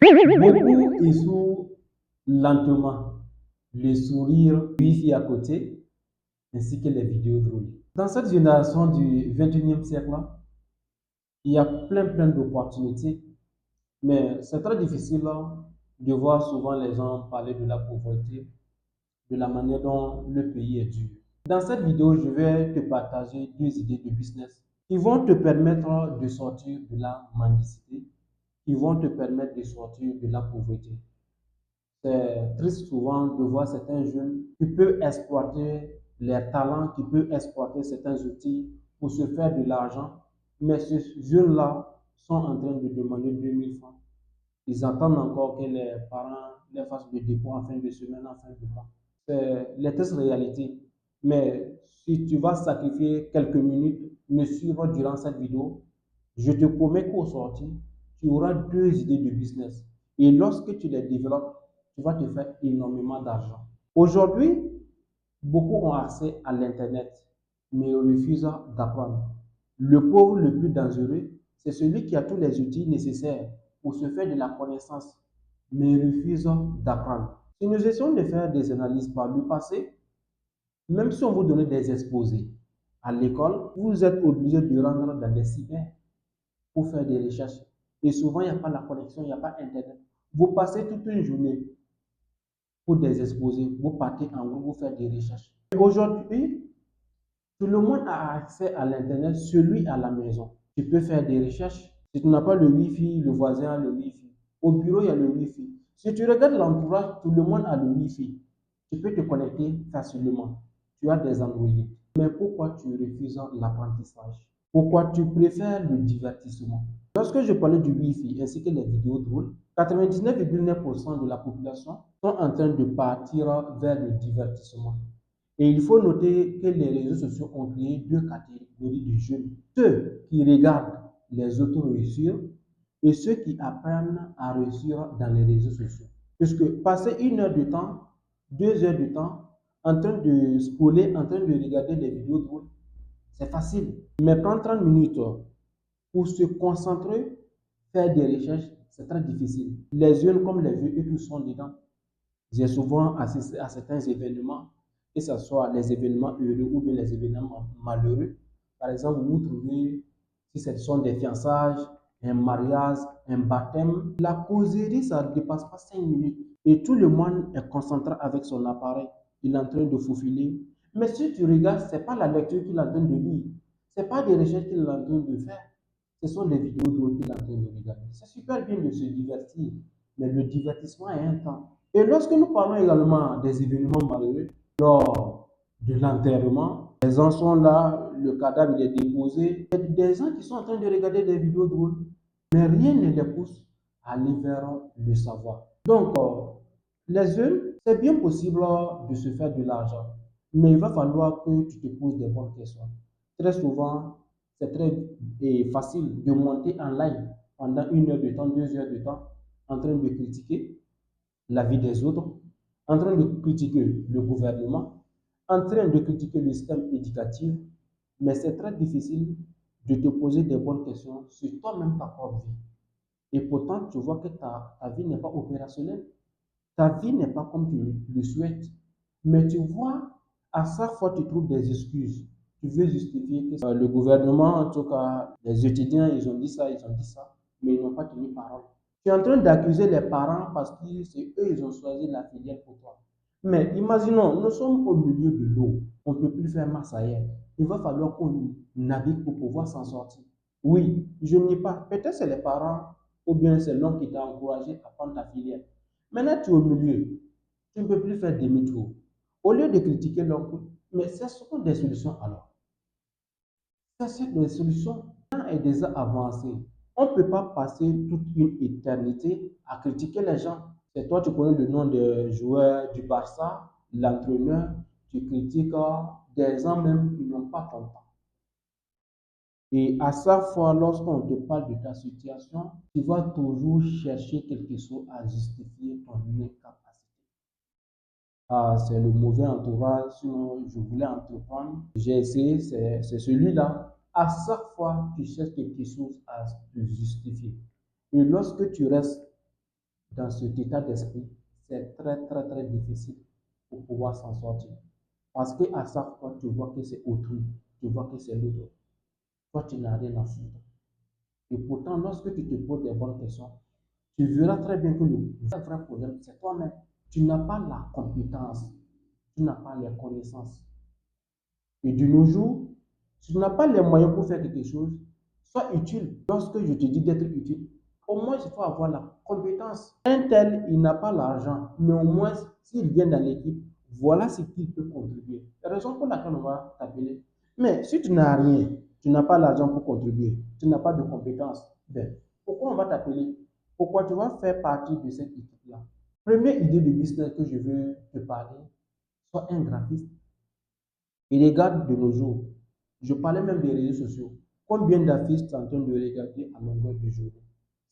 Beaucoup échouent lentement, le sourire, wifi à côté, ainsi que les vidéos drôles. Dans cette génération du 21e siècle, il y a plein d'opportunités, mais c'est très difficile de voir souvent les gens parler de la pauvreté, de la manière dont le pays est dur. Dans cette vidéo, je vais te partager deux idées de business qui vont te permettre de sortir de la mendicité, qui vont te permettre de sortir de la pauvreté. C'est triste souvent de voir certains jeunes qui peuvent exploiter leurs talents, qui peuvent exploiter certains outils pour se faire de l'argent, mais ces jeunes-là sont en train de demander 2 000 francs. Ils attendent encore que les parents les fassent le dépôt en fin de semaine, en fin de mois. C'est les tristes réalités. Mais si tu vas sacrifier quelques minutes, me suivre durant cette vidéo, je te promets qu'au sorti, tu auras deux idées de business. Et lorsque tu les développes, tu vas te faire énormément d'argent. Aujourd'hui, beaucoup ont accès à l'Internet, mais refusent d'apprendre. Le pauvre le plus dangereux, c'est celui qui a tous les outils nécessaires pour se faire de la connaissance, mais refuse d'apprendre. Si nous essayons de faire des analyses par le passé, même si on vous donnait des exposés à l'école, vous êtes obligé de rendre dans des cyber pour faire des recherches. Et souvent, il n'y a pas la connexion, il n'y a pas Internet. Vous passez toute une journée pour des exposés, vous partez en groupe, vous faites des recherches. Aujourd'hui, tout le monde a accès à l'Internet, celui à la maison. Tu peux faire des recherches. Si tu n'as pas le Wi-Fi, le voisin a le Wi-Fi. Au bureau, il y a le Wi-Fi. Si tu regardes l'entourage, tout le monde a le Wi-Fi. Tu peux te connecter facilement. Tu as des Android. Mais pourquoi tu refuses l'apprentissage? Pourquoi tu préfères le divertissement? Lorsque je parlais du Wi-Fi ainsi que les vidéos drôles, 99,9% de la population sont en train de partir vers le divertissement. Et il faut noter que les réseaux sociaux ont créé deux catégories de jeunes. Ceux qui regardent les autres réussir et ceux qui apprennent à réussir dans les réseaux sociaux. Puisque passer 1 heure de temps, 2 heures de temps, en train de scroller, en train de regarder les vidéos drôles, c'est facile. Mais prendre 30 minutes pour se concentrer, faire des recherches, c'est très difficile. Les jeunes comme les vieux, eux tous sont dedans. J'ai souvent assisté à certains événements, que ce soit les événements heureux ou bien les événements malheureux. Par exemple, vous trouvez, si ce sont des fiançailles, un mariage, un baptême, la causerie, ça ne dépasse pas 5 minutes. Et tout le monde est concentré avec son appareil. Il est en train de faufiler. Mais si tu regardes, ce n'est pas la lecture qu'il est en train de lire. Ce n'est pas des recherches qu'il est en train de faire. Ce sont des vidéos drôles qu'il est en train de regarder. C'est super bien de se divertir, mais le divertissement est un temps. Et lorsque nous parlons également des événements malheureux, lors de l'enterrement, les gens sont là, le cadavre il est déposé. Il y a des gens qui sont en train de regarder des vidéos drôles, mais rien ne les pousse à aller vers le savoir. Donc, les jeunes, c'est bien possible de se faire de l'argent, mais il va falloir que tu te poses des bonnes questions. Très souvent, c'est très facile de monter en live pendant 1 heure de temps, 2 heures de temps, en train de critiquer la vie des autres, en train de critiquer le gouvernement, en train de critiquer le système éducatif, mais c'est très difficile de te poser des bonnes questions sur toi-même, ta propre vie. Et pourtant, tu vois que ta vie n'est pas opérationnelle, ta vie n'est pas comme tu le souhaites. Mais tu vois, à chaque fois, tu trouves des excuses. Tu veux justifier que le gouvernement, en tout cas, les étudiants, ils ont dit ça, ils ont dit ça, mais ils n'ont pas tenu parole. Tu es en train d'accuser les parents parce que c'est eux, ils ont choisi la filière pour toi. Mais imaginons, nous sommes au milieu de l'eau. On ne peut plus faire masse ailleurs. Il va falloir qu'on navigue pour pouvoir s'en sortir. Oui, je ne nie pas. Peut-être c'est les parents ou bien c'est l'homme qui t'a encouragé à prendre ta filière. Maintenant, tu es au milieu. Tu ne peux plus faire demi-tour. Au lieu de critiquer l'homme, mais ce sont des solutions alors. Ça, c'est des solutions. Le temps est déjà avancé. On ne peut pas passer toute une éternité à critiquer les gens. C'est toi, tu connais le nom des joueurs du Barça, l'entraîneur, tu critiques des gens même qui n'ont pas ton temps. Et à chaque fois, lorsqu'on te parle de ta situation, tu vas toujours chercher quelque chose à justifier ton incapacité. Ah, c'est le mauvais entourage, sinon je voulais entreprendre. J'ai essayé, c'est celui-là. À chaque fois, tu cherches quelque chose à te justifier. Et lorsque tu restes dans cet état d'esprit, c'est très difficile pour pouvoir s'en sortir. Parce qu'à chaque fois, tu vois que c'est autrui, tu vois que c'est l'autre. Toi, tu n'as rien à foutre. Et pourtant, lorsque tu te poses des bonnes questions, tu verras très bien que le vrai problème, c'est toi-même. Tu n'as pas la compétence, tu n'as pas les connaissances. Et de nos jours, si tu n'as pas les moyens pour faire quelque chose, sois utile. Lorsque je te dis d'être utile, au moins il faut avoir la compétence. Un tel, il n'a pas l'argent, mais au moins s'il vient dans l'équipe, voilà ce qu'il peut contribuer. La raison pour laquelle on va t'appeler. Mais si tu n'as rien, tu n'as pas l'argent pour contribuer, tu n'as pas de compétences, ben, pourquoi on va t'appeler? Pourquoi tu vas faire partie de cette équipe-là? Première idée de business que je veux te parler, sois un graphiste. Et regarde de nos jours, je parlais même des réseaux sociaux. Combien d'affiches tu es en train de regarder à longueur de journée?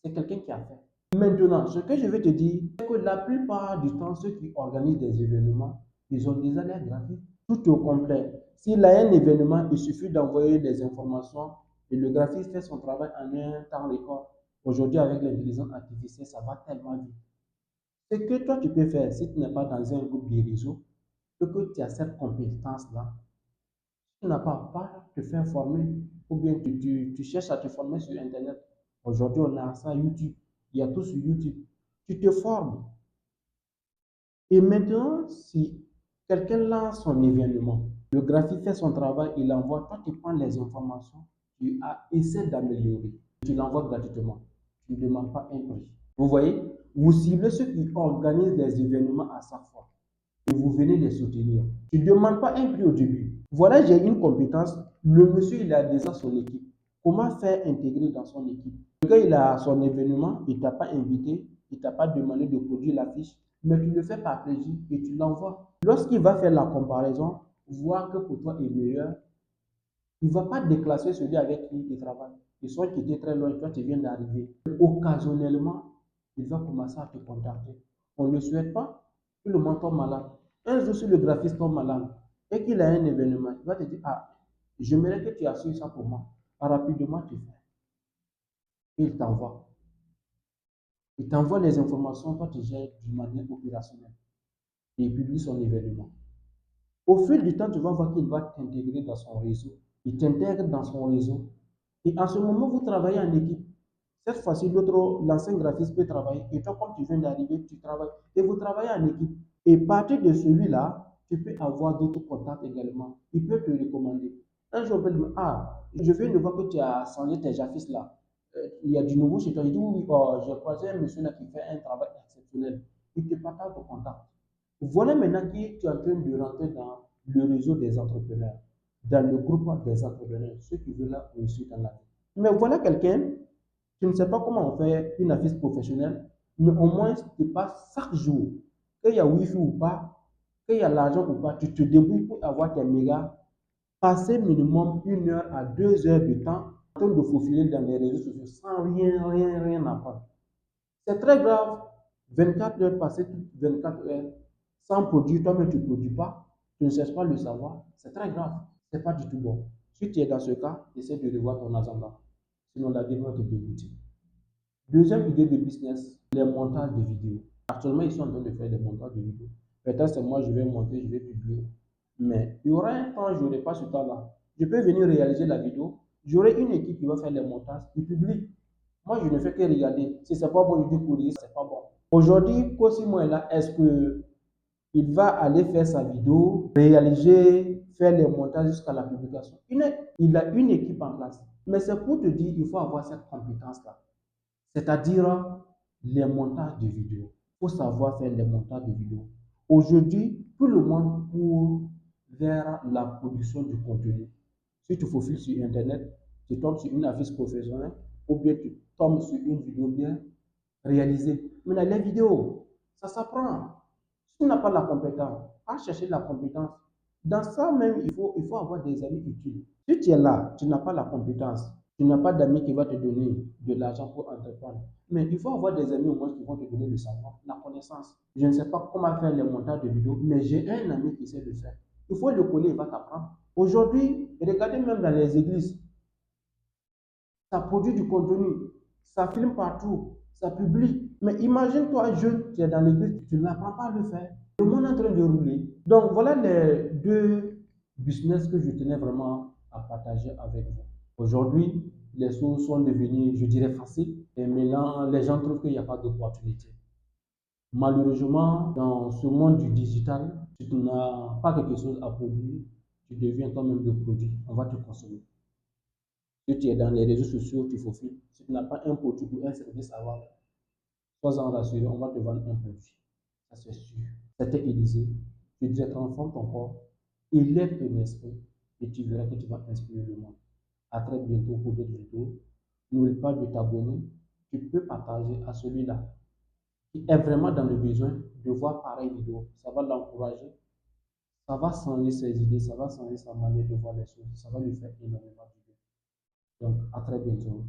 C'est quelqu'un qui a fait. Maintenant, ce que je vais te dire, c'est que la plupart du temps, ceux qui organisent des événements, ils ont déjà l'air graphiques. Tout au complet. S'il a un événement, il suffit d'envoyer des informations et le graphiste fait son travail en un temps record. Aujourd'hui, avec l'intelligence artificielle, ça va tellement vite. Ce que toi, tu peux faire, si tu n'es pas dans un groupe de réseau, et que tu as cette compétence-là, tu n'as pas te faire former ou bien tu cherches à te former sur Internet. Aujourd'hui, on a ça YouTube. Il y a tout sur YouTube. Tu te formes. Et maintenant, si quelqu'un lance son événement, le graphiste fait son travail, il envoie, toi tu prends les informations, tu essaies d'améliorer. Tu l'envoies gratuitement. Tu ne demandes pas un prix. Vous voyez, vous ciblez ceux qui organisent des événements à chaque fois et vous venez les soutenir. Tu ne demandes pas un prix au début. Voilà, j'ai une compétence. Le monsieur, il a déjà son équipe. Comment faire intégrer dans son équipe? Le gars, il a son événement, il ne t'a pas invité, il ne t'a pas demandé de produire l'affiche, mais tu le fais par plaisir et tu l'envoies. Lorsqu'il va faire la comparaison, voir que pour toi est meilleur, il ne va pas déclasser celui avec qui il travaille. Ils sont quittés très loin, toi tu viens d'arriver. Occasionnellement, il va commencer à te contacter. On ne le souhaite pas, tout le monde tombe malade. Un jour, si le graphiste tombe malade et qu'il a un événement, il va te dire, ah, j'aimerais que tu assures ça pour moi. Rapidement, tu fais. Il t'envoie. Il t'envoie les informations, toi tu gères d'une manière opérationnelle. Et il publie son événement. Au fil du temps, tu vas voir qu'il va t'intégrer dans son réseau. Il t'intègre dans son réseau. Et en ce moment, vous travaillez en équipe. Cette fois-ci, l'ancien graphiste peut travailler. Et toi, comme tu viens d'arriver, tu travailles. Et vous travaillez en équipe. Et à partir de celui-là, tu peux avoir d'autres contacts également. Il peut te recommander. Un jour, on peut dire, ah, je viens de voir que tu as changé tes affiches là. Il y a du nouveau chez toi. Il dit, oui, oui, oh, j'ai croisé un monsieur là qui fait un travail exceptionnel. Il te partage ton contact. Voilà maintenant que tu es en train de rentrer dans le réseau des entrepreneurs, dans le groupe des entrepreneurs, ceux qui veulent réussir dans la vie. Mais voilà quelqu'un, tu ne sais pas comment on fait une affiche professionnelle, mais au moins tu passes chaque jour, qu'il y a Wi-Fi ou pas, qu'il y a l'argent ou pas, tu te débrouilles pour avoir tes mégas, passer minimum 1 heure à 2 heures de temps en train de faufiler dans les réseaux sociaux sans rien apprendre. C'est très grave. 24 heures passées, 24 heures, sans produire, toi-même tu ne produis pas, tu ne cherches pas le savoir, c'est très grave. Ce n'est pas du tout bon. Si tu es dans ce cas, essaie de revoir ton agenda. Sinon, la vie va te dégoûter. Deuxième idée de business, les montages de vidéos. Actuellement, ils sont en train de faire des montages de vidéos. Peut-être c'est moi, je vais monter, je vais publier. Mais il y aura un temps, je n'aurai pas ce temps-là. Je peux venir réaliser la vidéo. J'aurai une équipe qui va faire les montages, qui publie. Moi, je ne fais que regarder. Si c'est pas bon, je dis courir, c'est pas bon. Aujourd'hui, Cosimo est là. Est-ce que il va aller faire sa vidéo, réaliser, faire les montages jusqu'à la publication? Il a une équipe en place. Mais c'est pour te dire, il faut avoir cette compétence-là. C'est-à-dire les montages de vidéos. Il faut savoir faire les montages de vidéos. Aujourd'hui, tout le monde court vers la production du contenu. Si tu faufiles sur Internet, tu tombes sur une affiche professionnelle ou bien tu tombes sur une vidéo bien réalisée. Mais les vidéos, ça s'apprend. Si tu n'as pas la compétence, à chercher la compétence. Dans ça même, il faut avoir des amis utiles. Si tu es là, tu n'as pas la compétence, tu n'as pas d'amis qui vont te donner de l'argent pour entreprendre. Mais il faut avoir des amis au moins qui vont te donner le savoir, la connaissance. Je ne sais pas comment faire les montages de vidéos, mais j'ai un ami qui sait le faire. Il faut le coller, il va t'apprendre. Aujourd'hui, regardez même dans les églises, ça produit du contenu, ça filme partout, ça publie. Mais imagine-toi, jeune, tu es dans l'église, tu n'apprends pas à le faire. Le monde est en train de rouler. Donc voilà les deux business que je tenais vraiment à partager avec vous. Aujourd'hui, les choses sont devenues, je dirais, faciles. Et maintenant, les gens trouvent qu'il n'y a pas d'opportunité. Malheureusement, dans ce monde du digital, si tu n'as pas quelque chose à produire, tu deviens toi-même le produit. On va te consommer. Si tu es dans les réseaux sociaux, tu faufiles. Si tu n'as pas un produit ou un service à vendre, sois-en rassuré, on va te vendre un produit. Ça, c'est sûr. C'était Élysée. Je dirais, transforme ton corps, élève ton esprit et tu verras que tu vas inspirer le monde. À très bientôt pour d'autres vidéos. N'oublie pas de t'abonner. Tu peux partager à celui-là qui est vraiment dans le besoin de voir pareille vidéo. Ça va l'encourager, ça va changer ses idées, ça va changer sa manière de voir les choses, ça va lui faire énormément de bien. Donc, à très bientôt.